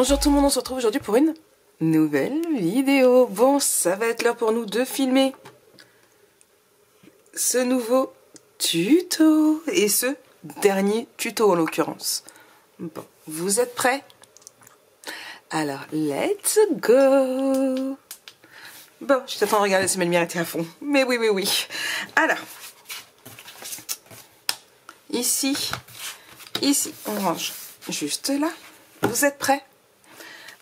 Bonjour tout le monde, on se retrouve aujourd'hui pour une nouvelle vidéo. Bon, ça va être l'heure pour nous de filmer ce nouveau tuto et ce dernier tuto en l'occurrence. Bon, vous êtes prêts? Alors, let's go! Bon, je t'attends de regarder si ma lumière était à fond. Mais oui. Alors, ici, on range juste là. Vous êtes prêts?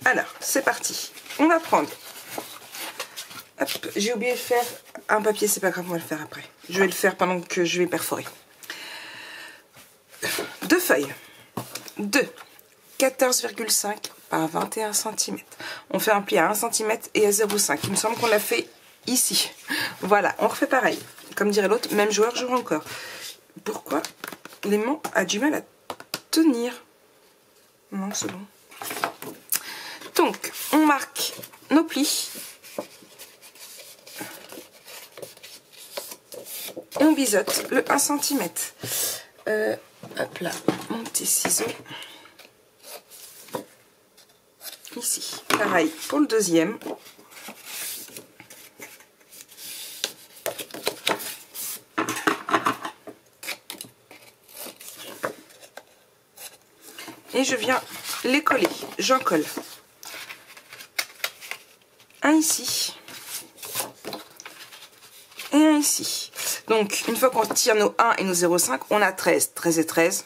Alors, c'est parti. On va prendre... Hop, j'ai oublié de faire un papier, c'est pas grave, on va le faire après. Je vais le faire pendant que je vais perforer. Deux feuilles de 14,5 par 21 cm. On fait un pli à 1 cm et à 0,5. Il me semble qu'on l'a fait ici. Voilà, on refait pareil. Comme dirait l'autre, même joueur joue encore. Pourquoi l'aimant a du mal à tenir? Non, c'est bon. Donc, on marque nos plis. Et on biseaute le 1 cm. Hop là, mon petit ciseau. Ici, pareil pour le deuxième. Et je viens les coller. J'en colle. Un ici. Et un ici. Donc, une fois qu'on tire nos 1 et nos 0,5, on a 13. 13 et 13,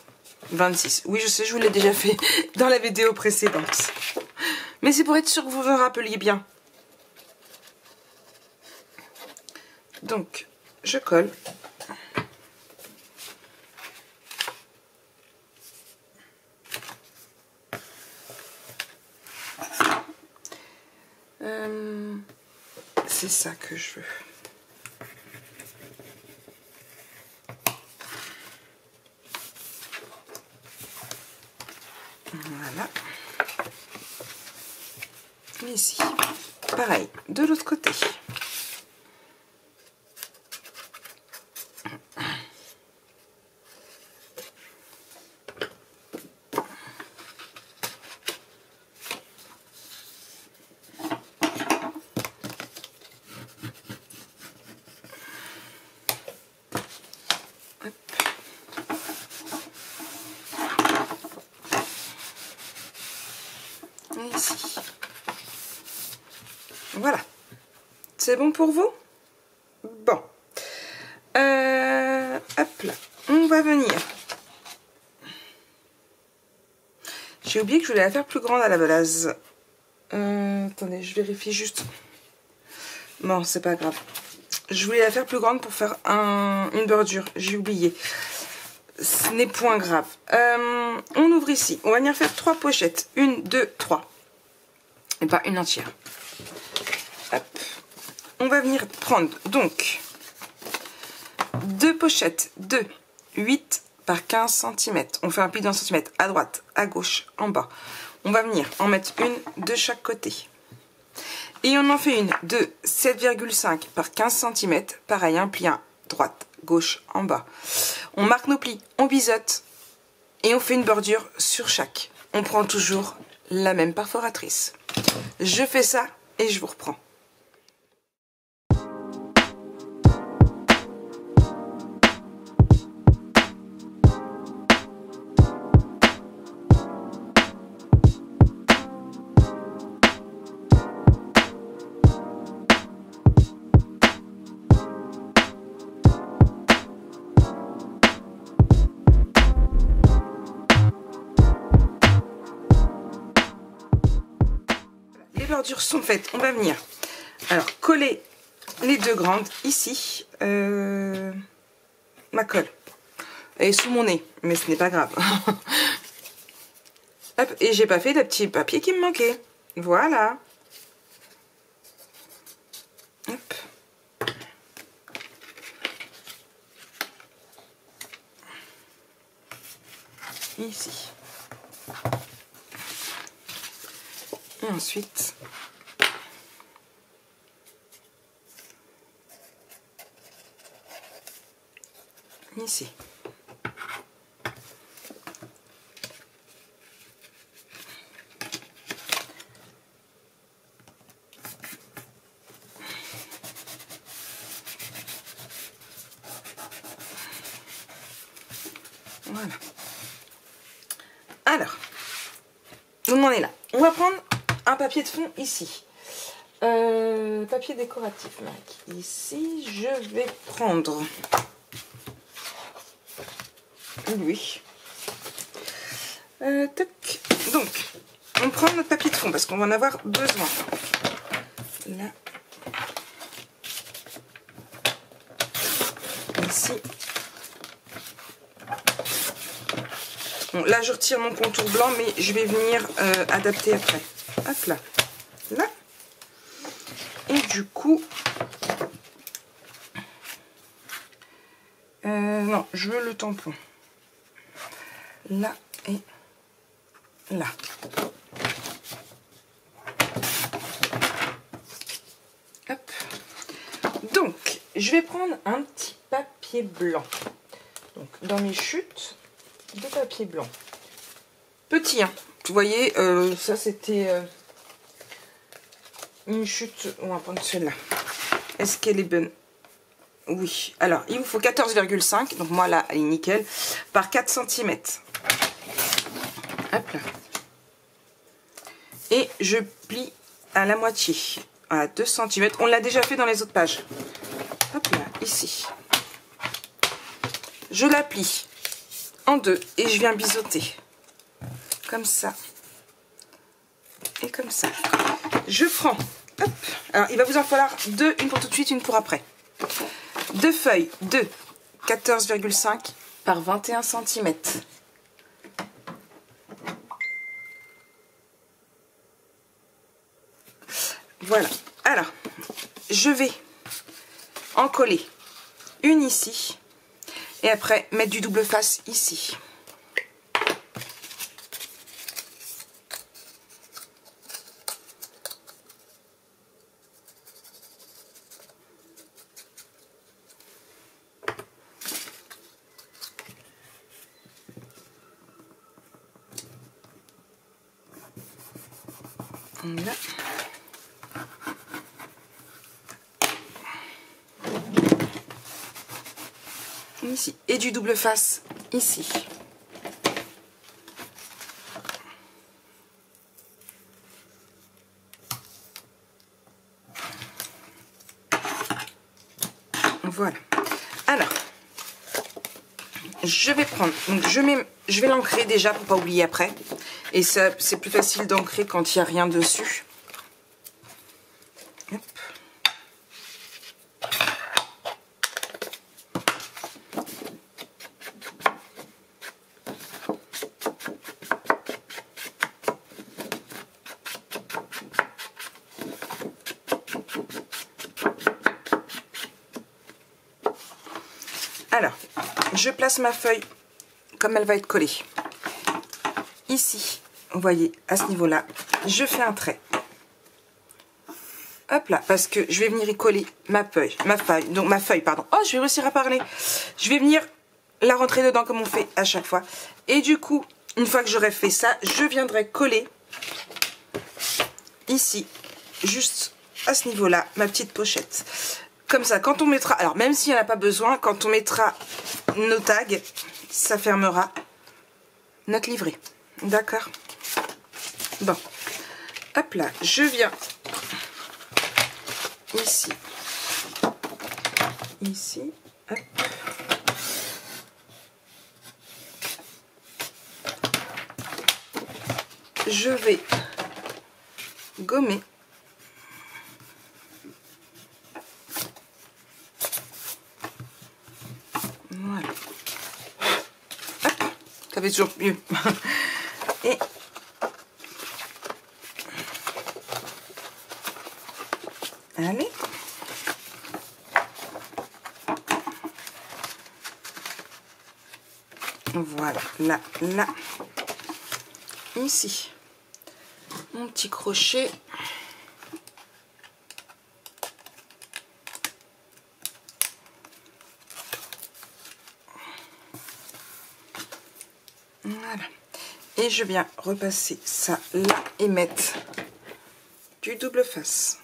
26. Oui, je sais, je vous l'ai déjà fait dans la vidéo précédente. Mais c'est pour être sûr que vous vous rappeliez bien. Donc, je colle. C'est ça que je veux. Voilà. Et ici, pareil, de l'autre côté. Ici. Voilà. C'est bon pour vous? Bon. Hop là. On va venir. J'ai oublié que je voulais la faire plus grande à la base. Attendez, je vérifie juste. Bon, c'est pas grave. Je voulais la faire plus grande pour faire une bordure. J'ai oublié. Ce n'est point grave. On ouvre ici. On va venir faire 3 pochettes. 1, 2, 3. Et pas une entière. Hop. On va venir prendre donc 2 pochettes de 8 par 15 cm. On fait un pli d'un centimètre à droite, à gauche, en bas. On va venir en mettre une de chaque côté. Et on en fait une de 7,5 par 15 cm. Pareil, un pli à droite, gauche, en bas. On marque nos plis, on biseaute et on fait une bordure sur chaque. On prend toujours la même perforatrice. Je fais ça et je vous reprends. Les bordures sont faites, on va venir alors coller les 2 grandes ici. Ma colle elle est sous mon nez, mais ce n'est pas grave. Hop, et j'ai pas fait le petit papier qui me manquait. Voilà. Hop. Ici. Et ensuite, ici. Voilà. Alors, on en est là. On va prendre un papier de fond ici. Papier décoratif, Mac. Ici, je vais prendre lui. Tac. Donc, on prend notre papier de fond parce qu'on va en avoir besoin. Là. Ici. Bon, là, je retire mon contour blanc, mais je vais venir adapter après. Hop là. Là. Et du coup... non, je veux le tampon. Là et là. Hop. Donc, je vais prendre un petit papier blanc. Donc, dans mes chutes de papier blanc. Petit, hein. Vous voyez, ça c'était une chute. On va prendre celle-là. Est-ce qu'elle est bonne? Oui. Alors, il vous faut 14,5. Donc, moi, là, elle est nickel. Par 4 cm. Hop là. Et je plie à la moitié. À 2 cm. On l'a déjà fait dans les autres pages. Hop là, ici. Je la plie en deux et je viens biseauter. Comme ça. Et comme ça. Je prends. Hop. Alors, il va vous en falloir deux. Une pour tout de suite, une pour après. Deux feuilles de 14,5 par 21 cm. Voilà. Alors, je vais en coller une ici et après mettre du double face ici. Là. Ici. Et du double face ici. Voilà. Alors, je vais prendre, donc je vais l'ancrer déjà pour pas oublier après. Et ça, c'est plus facile d'ancrer quand il n'y a rien dessus. Hop. Alors, je place ma feuille comme elle va être collée. Ici, vous voyez, à ce niveau-là, je fais un trait. Hop là, parce que je vais venir y coller ma feuille, pardon. Oh, je vais réussir à parler. Je vais venir la rentrer dedans comme on fait à chaque fois. Et du coup, une fois que j'aurai fait ça, je viendrai coller ici, juste à ce niveau-là, ma petite pochette. Comme ça, quand on mettra, alors même s'il n'y en a pas besoin, quand on mettra nos tags, ça fermera notre livret. D'accord? Bon. Hop là, je viens ici. Ici. Hop. Je vais gommer. Voilà. Hop. Ça fait toujours mieux. Et allez. Voilà, là, là. Ici. Mon petit crochet. Voilà. Et je viens repasser ça là et mettre du double face.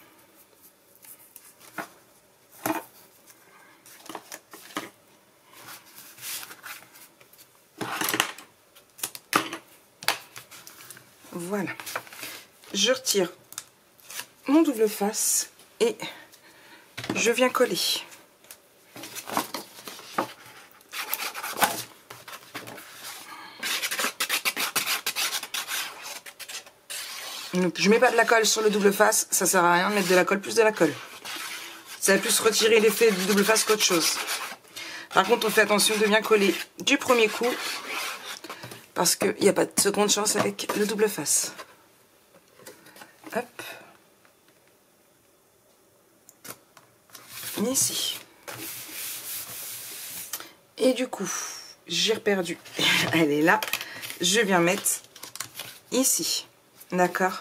Voilà. Je retire mon double face et je viens coller. Donc, je mets pas de la colle sur le double face, ça sert à rien de mettre de la colle plus de la colle. Ça va plus retirer l'effet du double face qu'autre chose. Par contre, on fait attention de bien coller du premier coup parce qu'il n'y a pas de seconde chance avec le double face. Hop. Ici. Et du coup, j'ai reperdu. Elle est là. Je viens mettre ici. D'accord.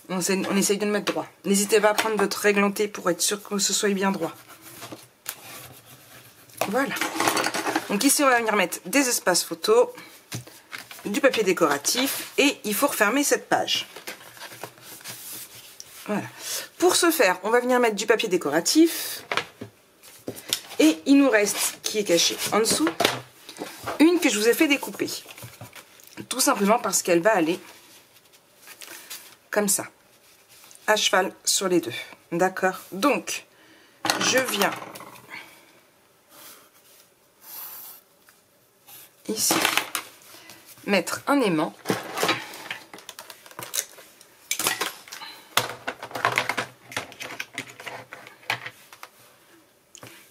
On essaye de le mettre droit. N'hésitez pas à prendre votre réglanté pour être sûr que ce soit bien droit. Voilà. Donc ici, on va venir mettre des espaces photos, du papier décoratif et il faut refermer cette page. Voilà. Pour ce faire, on va venir mettre du papier décoratif et il nous reste, qui est caché en dessous, une que je vous ai fait découper. Tout simplement parce qu'elle va aller comme ça, à cheval sur les deux. D'accord? Donc, je viens ici mettre un aimant.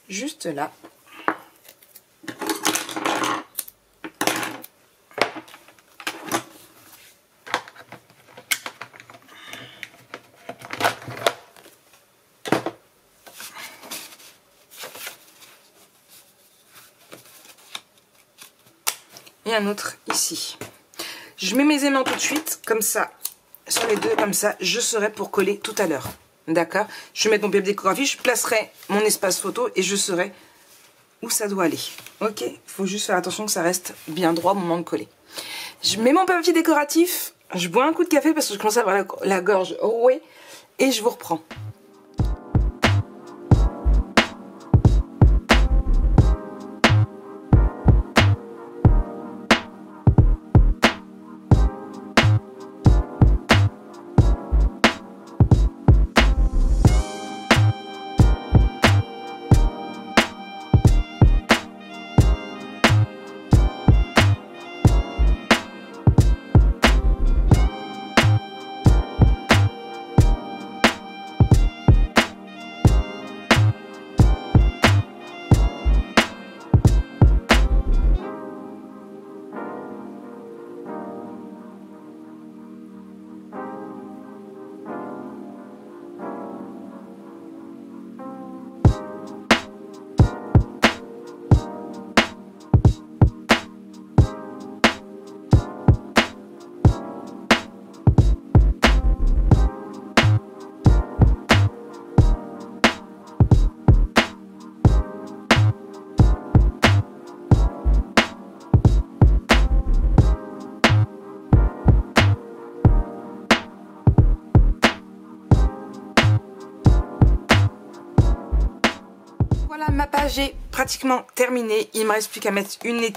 Juste là. Et un autre ici. Je mets mes aimants tout de suite, comme ça, sur les deux, comme ça, je serai pour coller tout à l'heure. D'accord? Je vais mettre mon papier décoratif, je placerai mon espace photo et je saurai où ça doit aller. Ok? Il faut juste faire attention que ça reste bien droit au moment de coller. Je mets mon papier décoratif, je bois un coup de café parce que je commence à avoir la gorge rouée et je vous reprends. Voilà, ma page est pratiquement terminée. Il me reste plus qu'à mettre une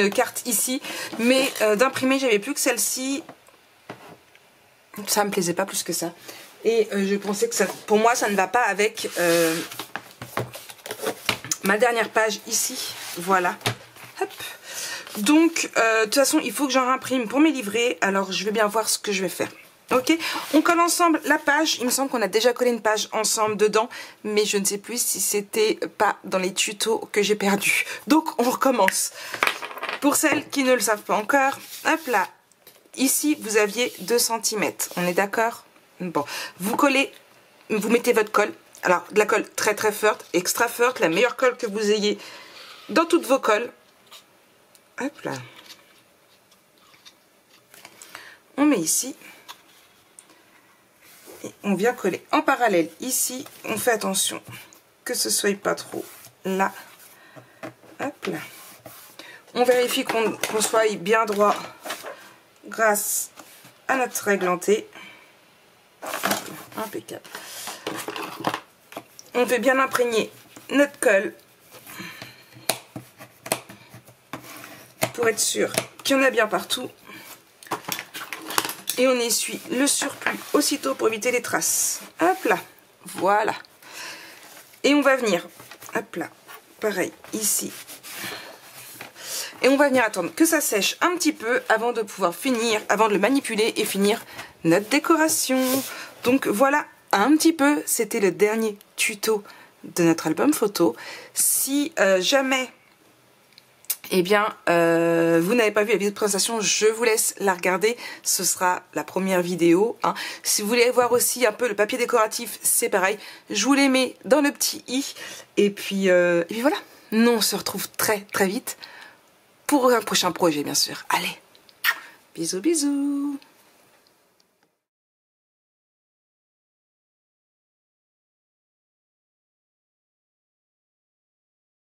carte ici. Mais d'imprimer, j'avais plus que celle-ci. Ça me plaisait pas plus que ça. Et je pensais que ça, pour moi, ça ne va pas avec ma dernière page ici. Voilà. Hop. Donc, de toute façon, il faut que j'en imprime pour mes livrets. Alors, je vais bien voir ce que je vais faire. Ok, on colle ensemble la page. Il me semble qu'on a déjà collé une page ensemble dedans, mais je ne sais plus si c'était pas dans les tutos que j'ai perdu. Donc on recommence. Pour celles qui ne le savent pas encore, hop là, ici vous aviez 2 cm, on est d'accord? Bon, vous collez, vous mettez votre colle. Alors de la colle très très forte, extra forte, la meilleure colle que vous ayez dans toutes vos colles. Hop là. On met ici. On vient coller en parallèle ici. On fait attention que ce soit pas trop là. Hop là. On vérifie qu'on soit bien droit grâce à notre règle en T. Impeccable. On fait bien imprégner notre colle pour être sûr qu'il y en a bien partout. Et on essuie le surplus aussitôt pour éviter les traces. Hop là, voilà. Et on va venir, hop là, pareil, ici. Et on va venir attendre que ça sèche un petit peu avant de pouvoir finir, avant de le manipuler et finir notre décoration. Donc voilà un petit peu, c'était le dernier tuto de notre album photo. Si jamais eh bien, vous n'avez pas vu la vidéo de présentation, je vous laisse la regarder. Ce sera la première vidéo. Hein. Si vous voulez voir aussi un peu le papier décoratif, c'est pareil. Je vous les mets dans le petit i. Et puis voilà. Nous, on se retrouve très très vite pour un prochain projet, bien sûr. Allez, bisous bisous.